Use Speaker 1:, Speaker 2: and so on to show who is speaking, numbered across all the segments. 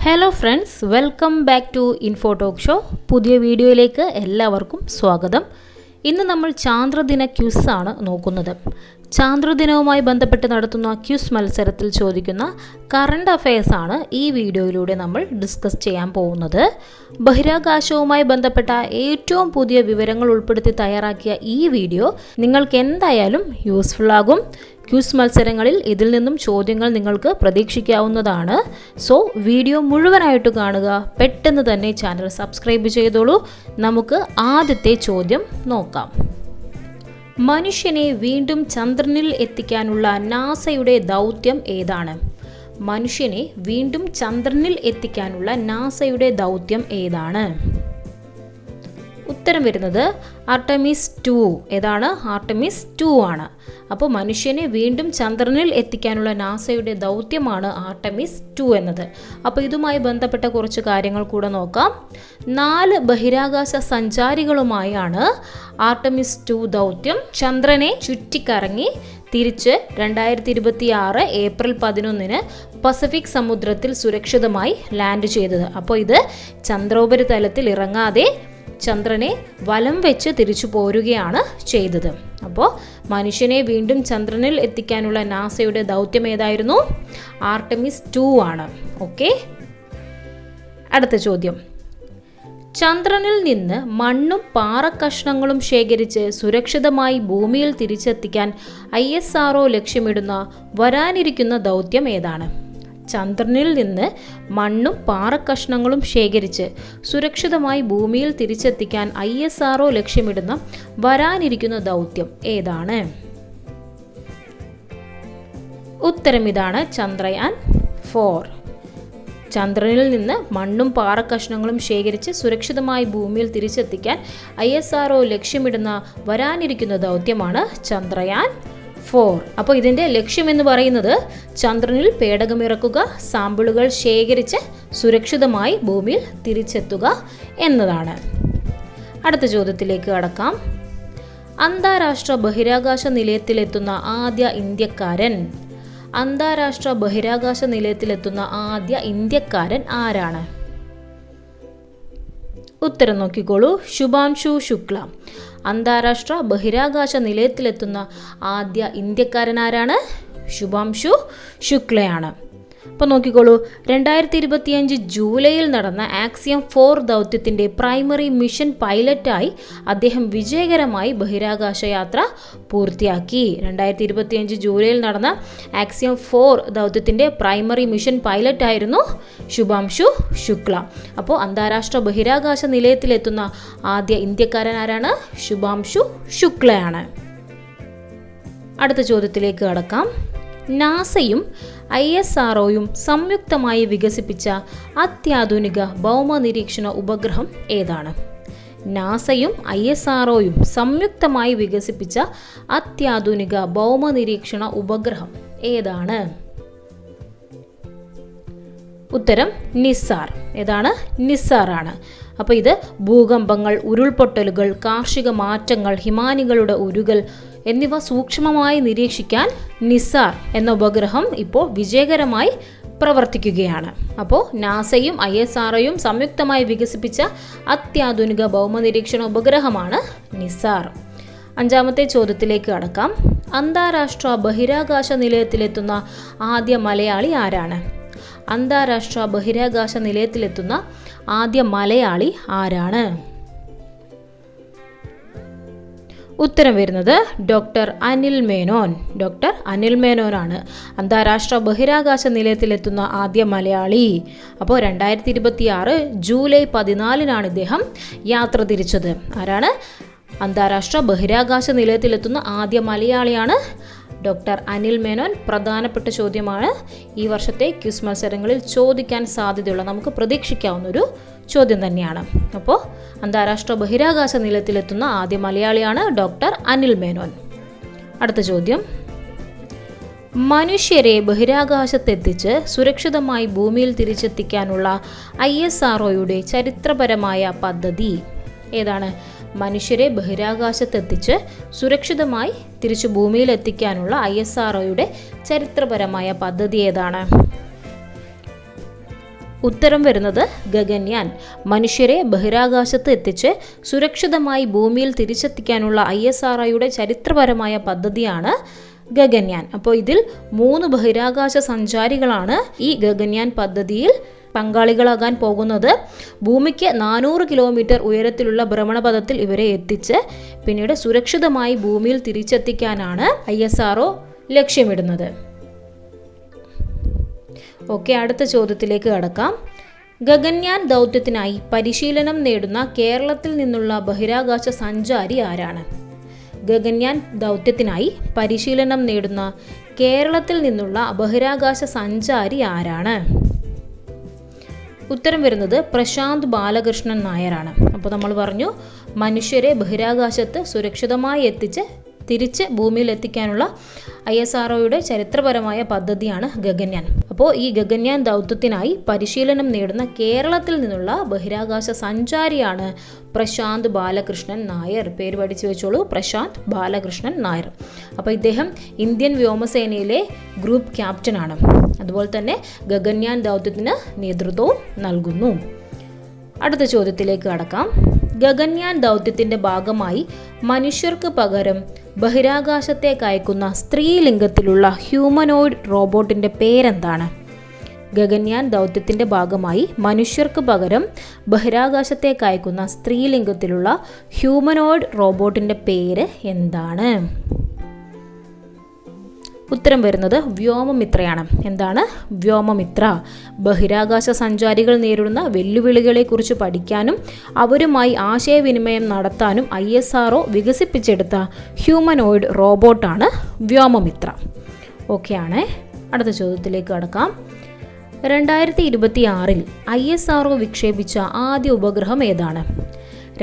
Speaker 1: Hello friends, welcome back to info talk show. പുതിയ വീഡിയോയിലേക്ക് എല്ലാവർക്കും സ്വാഗതം. ഇന്ന് നമ്മൾ ചാന്ദ്രദിന ക്യൂസാണ് നോക്കുന്നത്. ചാന്ദ്രദിനവുമായി ബന്ധപ്പെട്ട് നടത്തുന്ന ക്യൂസ് മത്സരത്തിൽ ചോദിക്കുന്ന കറണ്ട് അഫയേഴ്സാണ് ഈ വീഡിയോയിലൂടെ നമ്മൾ ഡിസ്കസ് ചെയ്യാൻ പോകുന്നത്. ബഹിരാകാശവുമായി ബന്ധപ്പെട്ട ഏറ്റവും പുതിയ വിവരങ്ങൾ ഉൾപ്പെടുത്തി തയ്യാറാക്കിയ ഈ വീഡിയോ നിങ്ങൾക്ക് എന്തായാലും യൂസ്ഫുൾ ആകും. ക്യൂസ് മത്സരങ്ങളിൽ ഇതിൽ നിന്നും ചോദ്യങ്ങൾ നിങ്ങൾക്ക് പ്രതീക്ഷിക്കാവുന്നതാണ്. സോ വീഡിയോ മുഴുവനായിട്ട് കാണുക. പെട്ടെന്ന് തന്നെ ചാനൽ സബ്സ്ക്രൈബ് ചെയ്തോളൂ. നമുക്ക് ആദ്യത്തെ ചോദ്യം നോക്കാം. മനുഷ്യനെ വീണ്ടും ചന്ദ്രനിൽ എത്തിക്കാനുള്ള നാസയുടെ ദൗത്യം ഏതാണ്? മനുഷ്യനെ വീണ്ടും ചന്ദ്രനിൽ എത്തിക്കാനുള്ള നാസയുടെ ദൗത്യം ഏതാണ്? ഉത്തരം വരുന്നത് ആർടെമിസ് 2. ഏതാണ്? ആർടെമിസ് 2 ആണ്. അപ്പോൾ മനുഷ്യനെ വീണ്ടും ചന്ദ്രനിൽ എത്തിക്കാനുള്ള നാസയുടെ ദൗത്യമാണ് ആർടെമിസ് 2 എന്നത്. അപ്പോൾ ഇതുമായി ബന്ധപ്പെട്ട കുറച്ച് കാര്യങ്ങൾ കൂടെ നോക്കാം. 4 ബഹിരാകാശ സഞ്ചാരികളുമായാണ് ആർടെമിസ് 2 ദൗത്യം ചന്ദ്രനെ ചുറ്റിക്കറങ്ങി തിരിച്ച് 2026 ഏപ്രിൽ 11 പസഫിക് സമുദ്രത്തിൽ സുരക്ഷിതമായി ലാൻഡ് ചെയ്തത്. അപ്പോൾ ഇത് ചന്ദ്രോപരിതലത്തിൽ ഇറങ്ങാതെ ചന്ദ്രനെ വലം വെച്ച് തിരിച്ചു പോരുകയാണ് ചെയ്തത്. അപ്പോൾ മനുഷ്യനെ വീണ്ടും ചന്ദ്രനിൽ എത്തിക്കാനുള്ള നാസയുടെ ദൗത്യം ഏതായിരുന്നു? ആർടെമിസ് 2 ആണ്. ഓക്കെ, അടുത്ത ചോദ്യം. ചന്ദ്രനിൽ നിന്ന് മണ്ണും പാറക്കഷ്ണങ്ങളും ശേഖരിച്ച് സുരക്ഷിതമായി ഭൂമിയിൽ തിരിച്ചെത്തിക്കാൻ ISRO ലക്ഷ്യമിടുന്ന വരാനിരിക്കുന്ന ദൗത്യം ഏതാണ്? ചന്ദ്രനിൽ നിന്ന് മണ്ണും പാറക്കഷ്ണങ്ങളും ശേഖരിച്ച് സുരക്ഷിതമായി ഭൂമിയിൽ തിരിച്ചെത്തിക്കാൻ ISRO ലക്ഷ്യമിടുന്ന വരാനിരിക്കുന്ന ദൗത്യം ഏതാണ്? ഉത്തരം ഇതാണ്, ചന്ദ്രയാൻ 4. ചന്ദ്രനിൽ നിന്ന് മണ്ണും പാറക്കഷ്ണങ്ങളും ശേഖരിച്ച് സുരക്ഷിതമായി ഭൂമിയിൽ തിരിച്ചെത്തിക്കാൻ ISRO ലക്ഷ്യമിടുന്ന വരാനിരിക്കുന്ന ദൗത്യമാണ് ചന്ദ്രയാൻ 4. അപ്പോൾ ഇതിൻ്റെ ലക്ഷ്യമെന്ന് പറയുന്നത് ചന്ദ്രനിൽ പേടകമിറക്കുക, സാമ്പിളുകൾ ശേഖരിച്ച് സുരക്ഷിതമായി ഭൂമിയിൽ തിരിച്ചെത്തുക എന്നതാണ്. അടുത്ത ചോദ്യത്തിലേക്ക് കടക്കാം. അന്താരാഷ്ട്ര ബഹിരാകാശ നിലയത്തിലെത്തുന്ന ആദ്യ ഇന്ത്യക്കാരൻ. അന്താരാഷ്ട്ര ബഹിരാകാശ നിലയത്തിലെത്തുന്ന ആദ്യ ഇന്ത്യക്കാരൻ ആരാണ്? ഉത്തരം നോക്കിക്കോളൂ. ശുഭാംശു ശുക്ല. അന്താരാഷ്ട്ര ബഹിരാകാശ നിലയത്തിലെത്തുന്ന ആദ്യ ഇന്ത്യക്കാരൻ ആരാണ്? ശുഭാംശു ശുക്ലയാണ്. അപ്പോൾ നോക്കിക്കോളൂ, 2025 ജൂലൈയിൽ നടന്ന ആക്സിയം 4 ദൗത്യത്തിൻ്റെ പ്രൈമറി മിഷൻ പൈലറ്റായി അദ്ദേഹം വിജയകരമായി ബഹിരാകാശ യാത്ര പൂർത്തിയാക്കി. 2025 ജൂലൈയിൽ നടന്ന ആക്സിയം 4 ദൗത്യത്തിൻ്റെ പ്രൈമറി മിഷൻ പൈലറ്റായിരുന്നു ശുഭാംശു ശുക്ല. അപ്പോൾ അന്താരാഷ്ട്ര ബഹിരാകാശ നിലയത്തിലെത്തുന്ന ആദ്യ ഇന്ത്യക്കാരൻ ആരാണ്? ശുഭാംശു ശുക്ലയാണ്. അടുത്ത ചോദ്യത്തിലേക്ക് കടക്കാം. നാസയും ISROയും സംയുക്തമായി വികസിപ്പിച്ച അത്യാധുനിക ഭൗമ നിരീക്ഷണ ഉപഗ്രഹം ഏതാണ്? നാസയും ISROയും സംയുക്തമായി വികസിപ്പിച്ച അത്യാധുനിക ഭൗമ നിരീക്ഷണ ഉപഗ്രഹം ഏതാണ്? ഉത്തരം നിസാർ. ഏതാണ്? നിസാർ ആണ്. അപ്പോൾ ഇത് ഭൂകമ്പങ്ങൾ, ഉരുൾപൊട്ടലുകൾ, കാർഷിക മാറ്റങ്ങൾ, ഹിമാനികളുടെ ഉരുകൽ എന്നിവ സൂക്ഷ്മമായി നിരീക്ഷിക്കാൻ നിസാർ എന്ന ഉപഗ്രഹം ഇപ്പോൾ വിജയകരമായി പ്രവർത്തിക്കുകയാണ്. അപ്പോൾ നാസയും ISROയും സംയുക്തമായി വികസിപ്പിച്ച അത്യാധുനിക ഭൗമനിരീക്ഷണ ഉപഗ്രഹമാണ് നിസാർ. അഞ്ചാമത്തെ ചോദ്യത്തിലേക്ക് കടക്കാം. അന്താരാഷ്ട്ര ബഹിരാകാശ നിലയത്തിലെത്തുന്ന ആദ്യ മലയാളി ആരാണ്? അന്താരാഷ്ട്ര ബഹിരാകാശ നിലയത്തിലെത്തുന്ന ആദ്യ മലയാളി ആരാണ്? ഉത്തരം വരുന്നത് ഡോക്ടർ അനിൽ മേനോൻ. ഡോക്ടർ അനിൽ മേനോനാണ് അന്താരാഷ്ട്ര ബഹിരാകാശ നിലയത്തിലെത്തുന്ന ആദ്യ മലയാളി. അപ്പോൾ 2026 ജൂലൈ 14 ഇദ്ദേഹം യാത്ര തിരിച്ചത്. ആരാണ്? അന്താരാഷ്ട്ര ബഹിരാകാശ നിലയത്തിലെത്തുന്ന ആദ്യ മലയാളിയാണ് ഡോക്ടർ അനിൽ മേനോൻ. പ്രധാനപ്പെട്ട ചോദ്യമാണ്. ഈ വർഷത്തെ ക്വിസ് മത്സരങ്ങളിൽ ചോദിക്കാൻ സാധ്യതയുള്ള, നമുക്ക് പ്രതീക്ഷിക്കാവുന്നൊരു ചോദ്യം തന്നെയാണ്. അപ്പോൾ അന്താരാഷ്ട്ര ബഹിരാകാശ നിലയത്തിലെത്തുന്ന ആദ്യ മലയാളിയാണ് ഡോക്ടർ അനിൽ മേനോൻ. അടുത്ത ചോദ്യം. മനുഷ്യരെ ബഹിരാകാശത്തെത്തിച്ച് സുരക്ഷിതമായി ഭൂമിയിൽ തിരിച്ചെത്തിക്കാനുള്ള ISROയുടെ ചരിത്രപരമായ പദ്ധതി ഏതാണ്? മനുഷ്യരെ ബഹിരാകാശത്തെത്തിച്ച് സുരക്ഷിതമായി തിരിച്ചു ഭൂമിയിലെത്തിക്കാനുള്ള ISROയുടെ ചരിത്രപരമായ പദ്ധതി ഏതാണ്? ഉത്തരം വരുന്നത് ഗഗൻയാൻ. മനുഷ്യരെ ബഹിരാകാശത്ത് എത്തിച്ച് സുരക്ഷിതമായി ഭൂമിയിൽ തിരിച്ചെത്തിക്കാനുള്ള ISROയുടെ ചരിത്രപരമായ പദ്ധതിയാണ് ഗഗൻയാൻ. അപ്പോൾ ഇതിൽ 3 ബഹിരാകാശ സഞ്ചാരികളാണ് ഈ ഗഗൻയാൻ പദ്ധതിയിൽ പങ്കാളികളാകാൻ പോകുന്നത്. ഭൂമിക്ക് 400 കിലോമീറ്റർ ഉയരത്തിലുള്ള ഭ്രമണപഥത്തിൽ ഇവരെ എത്തിച്ച് പിന്നീട് സുരക്ഷിതമായി ഭൂമിയിൽ തിരിച്ചെത്തിക്കാനാണ് ISRO ലക്ഷ്യമിടുന്നത്. ഓക്കെ, അടുത്ത ചോദ്യത്തിലേക്ക് കടക്കാം. ഗഗൻയാൻ ദൗത്യത്തിനായി പരിശീലനം നേടുന്ന കേരളത്തിൽ നിന്നുള്ള ബഹിരാകാശ സഞ്ചാരി ആരാണ്? ഗഗൻയാൻ ദൗത്യത്തിനായി പരിശീലനം നേടുന്ന കേരളത്തിൽ നിന്നുള്ള ബഹിരാകാശ സഞ്ചാരി ആരാണ്? ഉത്തരം വരുന്നത് പ്രശാന്ത് ബാലകൃഷ്ണൻ നായരാണ്. അപ്പോൾ നമ്മൾ പറഞ്ഞു, മനുഷ്യരെ ബഹിരാകാശത്ത് സുരക്ഷിതമായി എത്തിച്ച് തിരിച്ച് ഭൂമിയിൽ എത്തിക്കാനുള്ള ISROയുടെ ചരിത്രപരമായ പദ്ധതിയാണ് ഗഗൻയാൻ. അപ്പോൾ ഈ ഗഗൻയാൻ ദൗത്യത്തിനായി പരിശീലനം നേടുന്ന കേരളത്തിൽ നിന്നുള്ള ബഹിരാകാശ സഞ്ചാരിയാണ് പ്രശാന്ത് ബാലകൃഷ്ണൻ നായർ. പേര് പഠിച്ചു വെച്ചോളൂ, പ്രശാന്ത് ബാലകൃഷ്ണൻ നായർ. അപ്പോൾ ഇദ്ദേഹം ഇന്ത്യൻ വ്യോമസേനയിലെ ഗ്രൂപ്പ് ക്യാപ്റ്റനാണ്. അതുപോലെ തന്നെ ഗഗൻയാൻ ദൗത്യത്തിന് നേതൃത്വവും നൽകുന്നു. അടുത്ത ചോദ്യത്തിലേക്ക് കടക്കാം. ഗഗൻയാൻ ദൗത്യത്തിൻ്റെ ഭാഗമായി മനുഷ്യർക്ക് പകരം ബഹിരാകാശത്തേക്ക് അയക്കുന്ന സ്ത്രീലിംഗത്തിലുള്ള ഹ്യൂമനോയിഡ് റോബോട്ടിൻ്റെ പേരെന്താണ്? ഗഗൻയാൻ ദൗത്യത്തിൻ്റെ ഭാഗമായി മനുഷ്യർക്ക് പകരം ബഹിരാകാശത്തേക്ക് അയക്കുന്ന സ്ത്രീലിംഗത്തിലുള്ള ഹ്യൂമനോയിഡ് റോബോട്ടിൻ്റെ പേര് എന്താണ്? ഉത്തരം വരുന്നത് വ്യോമമിത്രയാണ്. എന്താണ് വ്യോമമിത്ര? ബഹിരാകാശ സഞ്ചാരികൾ നേരിടുന്ന വെല്ലുവിളികളെക്കുറിച്ച് പഠിക്കാനും അവരുമായി ആശയവിനിമയം നടത്താനും ISRO വികസിപ്പിച്ചെടുത്ത ഹ്യൂമനോയിഡ് റോബോട്ടാണ് വ്യോമമിത്ര. ഓക്കെ ആണേ. അടുത്ത ചോദ്യത്തിലേക്ക് കടക്കാം. 2026 ISRO വിക്ഷേപിച്ച ആദ്യ ഉപഗ്രഹം ഏതാണ്?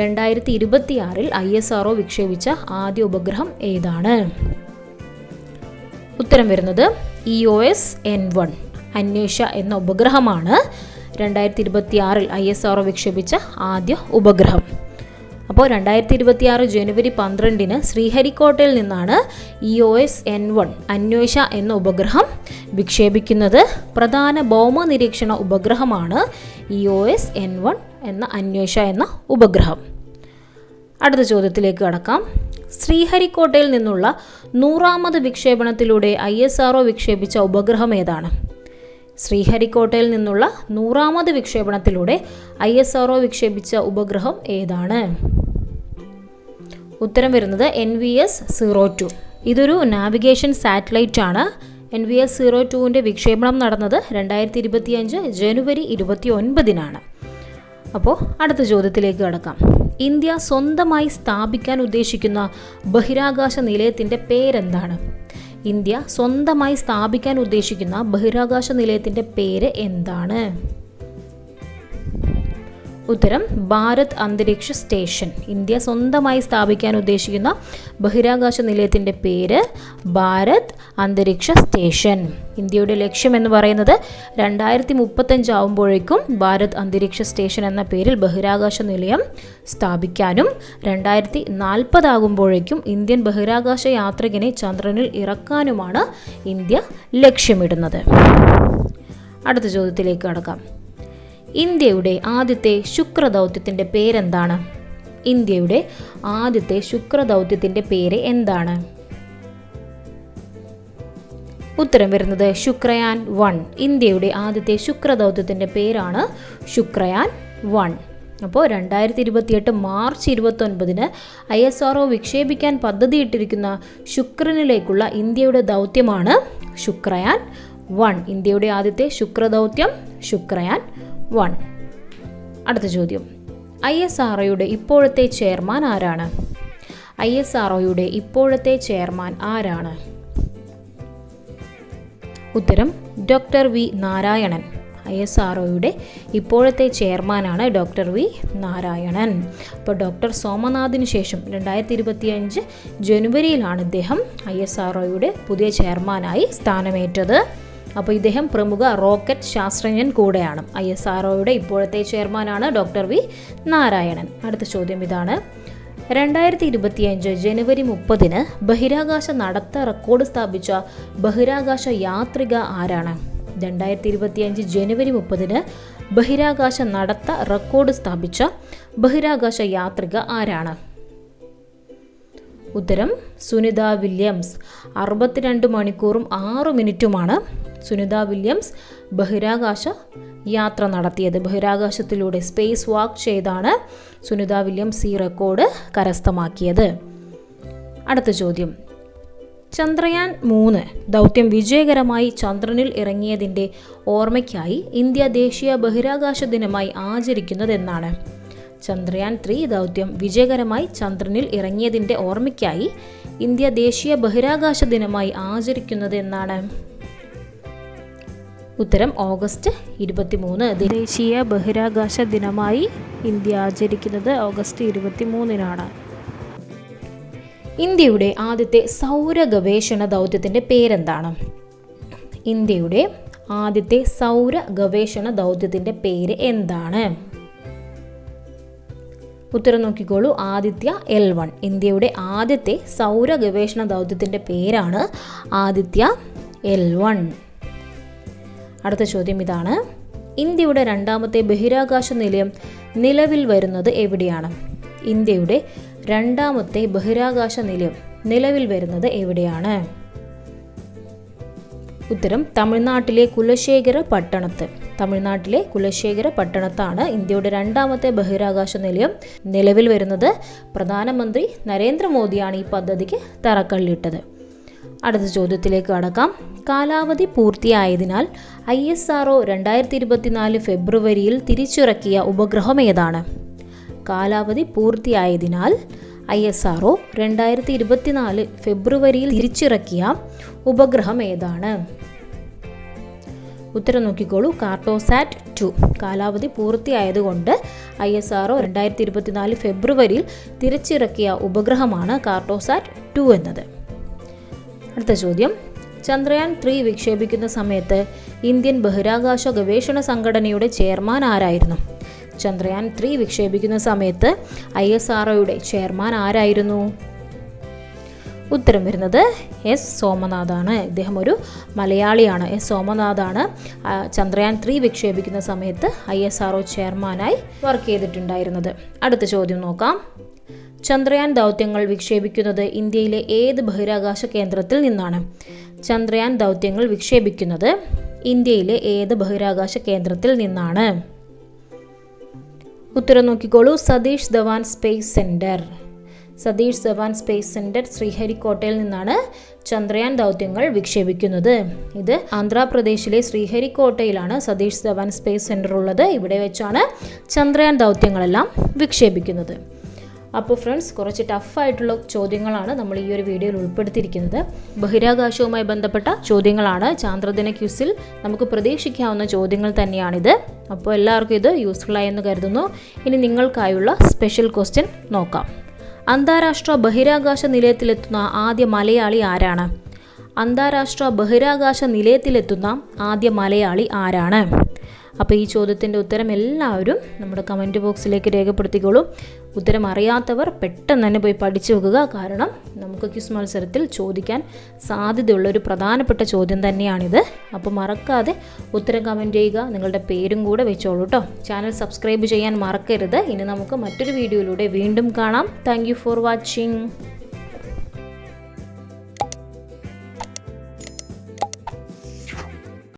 Speaker 1: 2026 ISRO വിക്ഷേപിച്ച ആദ്യ ഉപഗ്രഹം ഏതാണ്? ഉത്തരം വരുന്നത് EOS N1 അന്വേഷ എന്ന ഉപഗ്രഹമാണ് 2026 ISRO വിക്ഷേപിച്ച ആദ്യ ഉപഗ്രഹം. അപ്പോൾ 2026 ജനുവരി 12 ശ്രീഹരിക്കോട്ടയിൽ നിന്നാണ് EOS N1 അന്വേഷ എന്ന ഉപഗ്രഹം വിക്ഷേപിക്കുന്നത്. പ്രധാന ഭൗമ നിരീക്ഷണ ഉപഗ്രഹമാണ് EOS N1 എന്ന അന്വേഷ എന്ന ഉപഗ്രഹം. അടുത്ത ചോദ്യത്തിലേക്ക് കടക്കാം. ശ്രീഹരിക്കോട്ടയിൽ നിന്നുള്ള 100ാമത് വിക്ഷേപണത്തിലൂടെ ISRO വിക്ഷേപിച്ച ഉപഗ്രഹം ഏതാണ്? ശ്രീഹരിക്കോട്ടയിൽ നിന്നുള്ള 100ാമത് വിക്ഷേപണത്തിലൂടെ ISRO വിക്ഷേപിച്ച ഉപഗ്രഹം ഏതാണ്? ഉത്തരം വരുന്നത് NVS-02. ഇതൊരു നാവിഗേഷൻ സാറ്റലൈറ്റ് ആണ്. NVS-02ൻ്റെ വിക്ഷേപണം നടന്നത് 2025 ജനുവരി 29 അപ്പോൾ അടുത്ത ചോദ്യത്തിലേക്ക് കടക്കാം. ഇന്ത്യ സ്വന്തമായി സ്ഥാപിക്കാൻ ഉദ്ദേശിക്കുന്ന ബഹിരാകാശ നിലയത്തിൻ്റെ പേരെന്താണ്? ഇന്ത്യ സ്വന്തമായി സ്ഥാപിക്കാൻ ഉദ്ദേശിക്കുന്ന ബഹിരാകാശ നിലയത്തിൻ്റെ പേര് എന്താണ്? ഉത്തരം ഭാരത് അന്തരീക്ഷ സ്റ്റേഷൻ. ഇന്ത്യ സ്വന്തമായി സ്ഥാപിക്കാൻ ഉദ്ദേശിക്കുന്ന ബഹിരാകാശ നിലയത്തിൻ്റെ പേര് ഭാരത് അന്തരീക്ഷ സ്റ്റേഷൻ. ഇന്ത്യയുടെ ലക്ഷ്യം എന്ന് പറയുന്നത് 2035 ആവുമ്പോഴേക്കും ഭാരത് അന്തരീക്ഷ സ്റ്റേഷൻ എന്ന പേരിൽ ബഹിരാകാശ നിലയം സ്ഥാപിക്കാനും 2040 ആകുമ്പോഴേക്കും ഇന്ത്യൻ ബഹിരാകാശ യാത്രികനെ ചന്ദ്രനിൽ ഇറക്കാനുമാണ് ഇന്ത്യ ലക്ഷ്യമിടുന്നത്. അടുത്ത ചോദ്യത്തിലേക്ക് കടക്കാം. ഇന്ത്യയുടെ ആദ്യത്തെ ശുക്രദൗത്യത്തിൻ്റെ പേരെന്താണ്? ഇന്ത്യയുടെ ആദ്യത്തെ ശുക്രദൗത്യത്തിൻ്റെ പേര് എന്താണ്? ഉത്തരം വരുന്നത് ശുക്രയാൻ 1. ഇന്ത്യയുടെ ആദ്യത്തെ ശുക്രദൗത്യത്തിൻ്റെ പേരാണ് ശുക്രയാൻ 1. അപ്പോൾ 2028 മാർച്ച് 29 ISRO വിക്ഷേപിക്കാൻ പദ്ധതിയിട്ടിരിക്കുന്ന ശുക്രനിലേക്കുള്ള ഇന്ത്യയുടെ ദൗത്യമാണ് ശുക്രയാൻ 1. ഇന്ത്യയുടെ ആദ്യത്തെ ശുക്രദൗത്യം ശുക്രയാൻ 1. അടുത്ത ചോദ്യം. ISROയുടെ ഇപ്പോഴത്തെ ചെയർമാൻ ആരാണ്? ISROയുടെ ഇപ്പോഴത്തെ ചെയർമാൻ ആരാണ്? ഉത്തരം ഡോക്ടർ വി നാരായണൻ. ISROയുടെ ഇപ്പോഴത്തെ ചെയർമാനാണ് ഡോക്ടർ വി നാരായണൻ. അപ്പോൾ ഡോക്ടർ സോമനാഥിന് ശേഷം 2025 ജനുവരിയിലാണ് ഇദ്ദേഹം ISROയുടെ പുതിയ ചെയർമാനായി സ്ഥാനമേറ്റത്. അപ്പോൾ ഇദ്ദേഹം പ്രമുഖ റോക്കറ്റ് ശാസ്ത്രജ്ഞൻ കൂടെയാണ്. ISROയുടെ ഇപ്പോഴത്തെ ചെയർമാനാണ് ഡോക്ടർ വി നാരായണൻ. അടുത്ത ചോദ്യം ഇതാണ്. 2025 ജനുവരി 30 ബഹിരാകാശ നടത്ത റെക്കോർഡ് സ്ഥാപിച്ച ബഹിരാകാശ യാത്രിക ആരാണ്? 2025 ജനുവരി 30 ബഹിരാകാശ നടത്ത റെക്കോർഡ് സ്ഥാപിച്ച ബഹിരാകാശ യാത്രിക ആരാണ്? ഉത്തരം സുനിത വില്യംസ്. 62 മണിക്കൂറും 6 മിനിറ്റുമാണ് സുനിത വില്യംസ് ബഹിരാകാശ യാത്ര നടത്തിയത്. ബഹിരാകാശത്തിലൂടെ സ്പേസ് വാക്ക് ചെയ്താണ് സുനിത വില്യംസ് ഈ റെക്കോർഡ് കരസ്ഥമാക്കിയത്. അടുത്ത ചോദ്യം. ചന്ദ്രയാൻ 3 ദൗത്യം വിജയകരമായി ചന്ദ്രനിൽ ഇറങ്ങിയതിൻ്റെ ഓർമ്മയ്ക്കായി ഇന്ത്യ ദേശീയ ബഹിരാകാശ ദിനമായി ആചരിക്കുന്നത് എന്നാണ്? ചന്ദ്രയാൻ 3 ദൗത്യം വിജയകരമായി ചന്ദ്രനിൽ ഇറങ്ങിയതിൻ്റെ ഓർമ്മയ്ക്കായി ഇന്ത്യ ദേശീയ ബഹിരാകാശ ദിനമായി ആചരിക്കുന്നത് എന്നാണ്? ഉത്തരം ഓഗസ്റ്റ് 23. ദേശീയ ബഹിരാകാശ ദിനമായി ഇന്ത്യ ആചരിക്കുന്നത് ഓഗസ്റ്റ് 23-നാണ്. ഇന്ത്യയുടെ ആദ്യത്തെ സൗര ഗവേഷണ ദൗത്യത്തിൻ്റെ പേരെന്താണ്? ഇന്ത്യയുടെ ആദ്യത്തെ സൗര ഗവേഷണ ദൗത്യത്തിൻ്റെ പേര് എന്താണ്? ഉത്തരം നോക്കിക്കോളൂ. ആദിത്യ L1. ഇന്ത്യയുടെ ആദ്യത്തെ സൗര ഗവേഷണ ദൗത്യത്തിൻ്റെ പേരാണ് ആദിത്യ L1. അടുത്ത ചോദ്യം ഇതാണ്. ഇന്ത്യയുടെ രണ്ടാമത്തെ ബഹിരാകാശ നിലയം നിലവിൽ വരുന്നത് എവിടെയാണ്? ഇന്ത്യയുടെ രണ്ടാമത്തെ ബഹിരാകാശ നിലയം നിലവിൽ വരുന്നത് എവിടെയാണ്? ഉത്തരം തമിഴ്നാട്ടിലെ കുലശേഖര പട്ടണത്ത്. തമിഴ്നാട്ടിലെ കുലശേഖര പട്ടണത്താണ് ഇന്ത്യയുടെ രണ്ടാമത്തെ ബഹിരാകാശ നിലയം നിലവിൽ വരുന്നത്. പ്രധാനമന്ത്രി നരേന്ദ്രമോദിയാണ് ഈ പദ്ധതിക്ക് തറക്കല്ലിട്ടത്. അടുത്ത ചോദ്യത്തിലേക്ക് കടക്കാം. കാലാവധി പൂർത്തിയായതിനാൽ ISRO 2024 ഫെബ്രുവരിയിൽ തിരിച്ചിറക്കിയ ഉപഗ്രഹം ഏതാണ്? കാലാവധി പൂർത്തിയായതിനാൽ ISRO 2024 ഫെബ്രുവരിയിൽ തിരിച്ചിറക്കിയ ഉപഗ്രഹം ഏതാണ്? ഉത്തരം നോക്കിക്കോളൂ. കാർട്ടോസാറ്റ് 2. കാലാവധി പൂർത്തിയായതുകൊണ്ട് ISRO 2024 ഫെബ്രുവരിയിൽ തിരിച്ചിറക്കിയ ഉപഗ്രഹമാണ് കാർട്ടോസാറ്റ് 2 എന്നത്. അടുത്ത ചോദ്യം. ചന്ദ്രയാൻ 3 വിക്ഷേപിക്കുന്ന സമയത്ത് ഇന്ത്യൻ ബഹിരാകാശ ഗവേഷണ സംഘടനയുടെ ചെയർമാൻ ആരായിരുന്നു? ചന്ദ്രയാൻ 3 വിക്ഷേപിക്കുന്ന സമയത്ത് ISROയുടെ ചെയർമാൻ ആരായിരുന്നു? ഉത്തരം വരുന്നത് S. സോമനാഥാണ്. ഇദ്ദേഹം ഒരു മലയാളിയാണ്. S. സോമനാഥാണ് ചന്ദ്രയാൻ 3 വിക്ഷേപിക്കുന്ന സമയത്ത് ISRO ചെയർമാനായി വർക്ക് ചെയ്തിട്ടുണ്ടായിരുന്നത്. അടുത്ത ചോദ്യം നോക്കാം. ചന്ദ്രയാൻ ദൗത്യങ്ങൾ വിക്ഷേപിക്കുന്നത് ഇന്ത്യയിലെ ഏത് ബഹിരാകാശ കേന്ദ്രത്തിൽ നിന്നാണ്? ചന്ദ്രയാൻ ദൗത്യങ്ങൾ വിക്ഷേപിക്കുന്നത് ഇന്ത്യയിലെ ഏത് ബഹിരാകാശ കേന്ദ്രത്തിൽ നിന്നാണ്? ഉത്തരം നോക്കിക്കോളൂ. Satish Dhawan space centre. Satish Dhawan space centre ശ്രീഹരിക്കോട്ടയിൽ നിന്നാണ് ചന്ദ്രയാൻ ദൗത്യങ്ങൾ വിക്ഷേപിക്കുന്നത്. ഇത് ആന്ധ്രാപ്രദേശിലെ ശ്രീഹരിക്കോട്ടയിലാണ് സതീഷ് ധവാൻ സ്പേസ് സെൻറ്റർ ഉള്ളത്. ഇവിടെ വെച്ചാണ് ചന്ദ്രയാൻ ദൗത്യങ്ങളെല്ലാം വിക്ഷേപിക്കുന്നത്. അപ്പോൾ ഫ്രണ്ട്സ്, കുറച്ച് ടഫായിട്ടുള്ള ചോദ്യങ്ങളാണ് നമ്മൾ ഈ ഒരു വീഡിയോയിൽ ഉൾപ്പെടുത്തിയിരിക്കുന്നത്. ബഹിരാകാശവുമായി ബന്ധപ്പെട്ട ചോദ്യങ്ങളാണ്. ചാന്ദ്രദിന ക്വിസിൽ നമുക്ക് പ്രതീക്ഷിക്കാവുന്ന ചോദ്യങ്ങൾ തന്നെയാണിത്. അപ്പോൾ എല്ലാവർക്കും ഇത് യൂസ്ഫുള്ളായി എന്ന് കരുതുന്നു. ഇനി നിങ്ങൾക്കായുള്ള സ്പെഷ്യൽ ക്വസ്റ്റ്യൻ നോക്കാം. അന്താരാഷ്ട്ര ബഹിരാകാശ നിലയത്തിലെത്തുന്ന ആദ്യ മലയാളി ആരാണ്? അന്താരാഷ്ട്ര ബഹിരാകാശ നിലയത്തിലെത്തുന്ന ആദ്യ മലയാളി ആരാണ്? അപ്പോൾ ഈ ചോദ്യത്തിൻ്റെ ഉത്തരം എല്ലാവരും നമ്മുടെ കമൻറ്റ് ബോക്സിലേക്ക് രേഖപ്പെടുത്തിക്കോളൂ. ഉത്തരം അറിയാത്തവർ പെട്ടെന്ന് തന്നെ പോയി പഠിച്ചു വെക്കുക. കാരണം നമുക്ക് ക്വിസ് മത്സരത്തിൽ ചോദിക്കാൻ സാധ്യതയുള്ളൊരു പ്രധാനപ്പെട്ട ചോദ്യം തന്നെയാണിത്. അപ്പോൾ മറക്കാതെ ഉത്തരം കമൻറ്റ് ചെയ്യുക. നിങ്ങളുടെ പേരും കൂടെ വെച്ചോളൂ കേട്ടോ. ചാനൽ സബ്സ്ക്രൈബ് ചെയ്യാൻ മറക്കരുത്. ഇനി നമുക്ക് മറ്റൊരു വീഡിയോയിലൂടെ വീണ്ടും കാണാം. Thank you for watching.